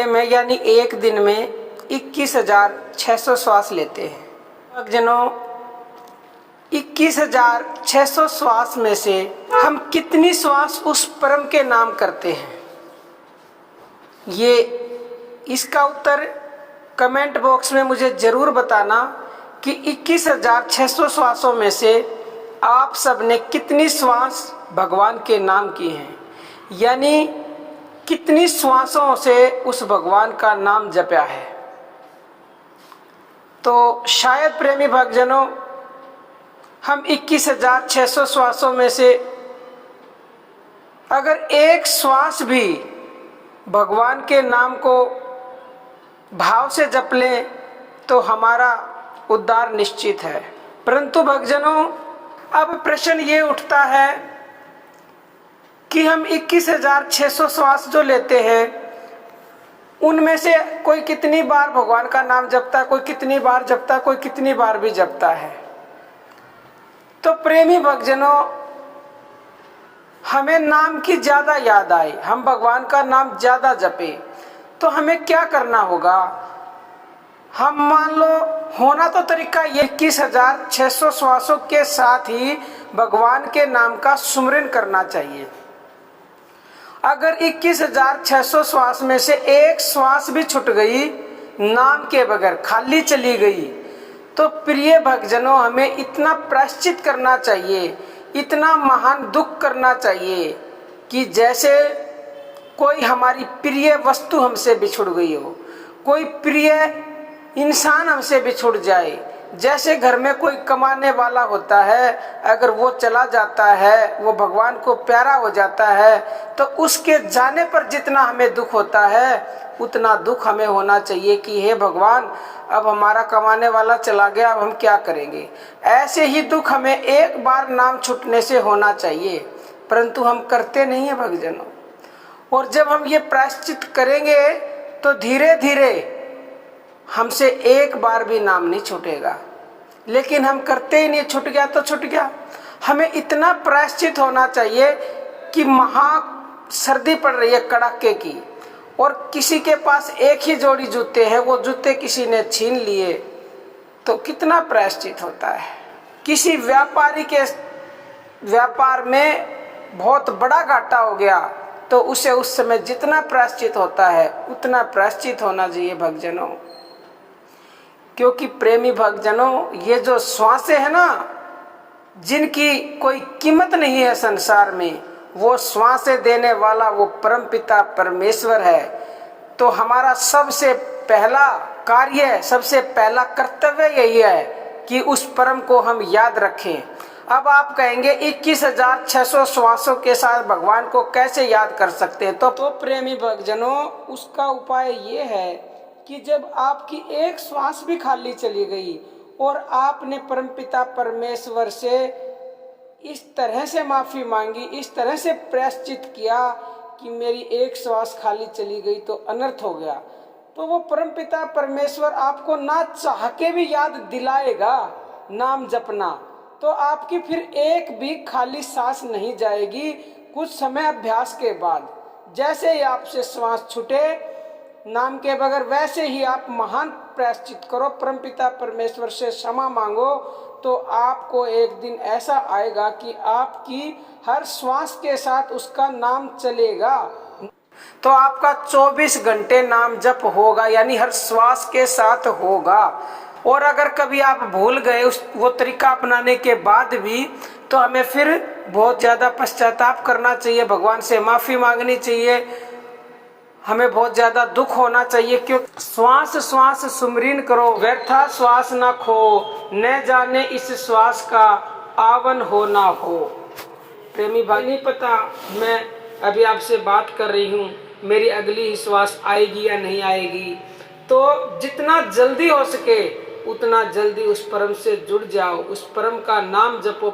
में यानी एक दिन में 21,600 श्वास लेते हैं। भक्तजनों, 21,600 श्वास में से हम कितनी श्वास उस परम के नाम करते हैं? ये इसका उत्तर कमेंट बॉक्स में मुझे ज़रूर बताना कि 21,600 श्वासों में से आप सब ने कितनी श्वास भगवान के नाम की हैं, यानी कितनी श्वासों से उस भगवान का नाम जपया है। तो शायद प्रेमी भक्तजनों, हम 21,600 श्वासों में से अगर एक श्वास भी भगवान के नाम को भाव से जप लें तो हमारा उद्धार निश्चित है। परंतु भक्तजनों, अब प्रश्न ये उठता है कि हम 21,600 श्वास जो लेते हैं उनमें से कोई कितनी बार भगवान का नाम जपता है, कोई कितनी बार जपता है, कोई कितनी बार भी जपता है। तो प्रेमी भक्तजनों, हमें नाम की ज़्यादा याद आए, हम भगवान का नाम ज़्यादा जपे, तो हमें क्या करना होगा? हम मान लो, होना तो तरीका ये 21,600 श्वासों के साथ ही भगवान के नाम का सुमिरन करना चाहिए। अगर 21,600 श्वास में से एक श्वास भी छूट गई, नाम के बगैर खाली चली गई, तो प्रिय भक्तजनों, हमें इतना प्रायश्चित करना चाहिए, इतना महान दुख करना चाहिए कि जैसे कोई हमारी प्रिय वस्तु हमसे बिछुड़ गई हो, कोई प्रिय इंसान हमसे बिछुड़ जाए। जैसे घर में कोई कमाने वाला होता है, अगर वो चला जाता है, वो भगवान को प्यारा हो जाता है, तो उसके जाने पर जितना हमें दुख होता है उतना दुख हमें होना चाहिए कि हे भगवान, अब हमारा कमाने वाला चला गया, अब हम क्या करेंगे। ऐसे ही दुख हमें एक बार नाम छूटने से होना चाहिए, परंतु हम करते नहीं हैं भक्तजनों। और जब हम ये प्रायश्चित करेंगे तो धीरे धीरे हमसे एक बार भी नाम नहीं छूटेगा, लेकिन हम करते ही नहीं। छूट गया तो छूट गया। हमें इतना प्रायश्चित होना चाहिए कि सर्दी पड़ रही है कड़ाके की, और किसी के पास एक ही जोड़ी जूते हैं, वो जूते किसी ने छीन लिए, तो कितना प्रायश्चित होता है। किसी व्यापारी के व्यापार में बहुत बड़ा घाटा हो गया, तो उसे उस समय जितना प्रायश्चित होता है उतना प्रायश्चित होना चाहिए भक्तजनों। क्योंकि प्रेमी भक्तजनों, ये जो श्वासें हैं ना, जिनकी कोई कीमत नहीं है संसार में, वो श्वासें देने वाला वो परमपिता परमेश्वर है। तो हमारा सबसे पहला कार्य, सबसे पहला कर्तव्य यही है कि उस परम को हम याद रखें। अब आप कहेंगे 21,600 श्वासों के साथ भगवान को कैसे याद कर सकते हैं? तो प्रेमी भक्तजनों, उसका उपाय ये है कि जब आपकी एक श्वास भी खाली चली गई और आपने परमपिता परमेश्वर से इस तरह से माफ़ी मांगी, इस तरह से प्रायश्चित किया कि मेरी एक श्वास खाली चली गई तो अनर्थ हो गया, तो वो परमपिता परमेश्वर आपको ना चाह के भी याद दिलाएगा नाम जपना। तो आपकी फिर एक भी खाली सांस नहीं जाएगी। कुछ समय अभ्यास के बाद जैसे ही आपसे श्वास छूटे नाम के बगैर, वैसे ही आप महान प्रायश्चित करो, परमपिता परमेश्वर से क्षमा मांगो, तो आपको एक दिन ऐसा आएगा कि आपकी हर श्वास के साथ उसका नाम चलेगा। तो आपका 24 घंटे नाम जप होगा, यानी हर श्वास के साथ होगा। और अगर कभी आप भूल गए वो तरीका अपनाने के बाद भी, तो हमें फिर बहुत ज़्यादा पश्चाताप करना चाहिए, भगवान से माफ़ी मांगनी चाहिए, हमें बहुत ज़्यादा दुख होना चाहिए। क्योंकि श्वास श्वास सुमरीन करो, व्यर्था श्वास ना खो, न जाने इस श्वास का आवन हो ना हो। प्रेमी भाई, नहीं पता मैं अभी आपसे बात कर रही हूँ, मेरी अगली ही श्वास आएगी या नहीं आएगी। तो जितना जल्दी हो सके उतना जल्दी उस परम से जुड़ जाओ, उस परम का नाम जपो।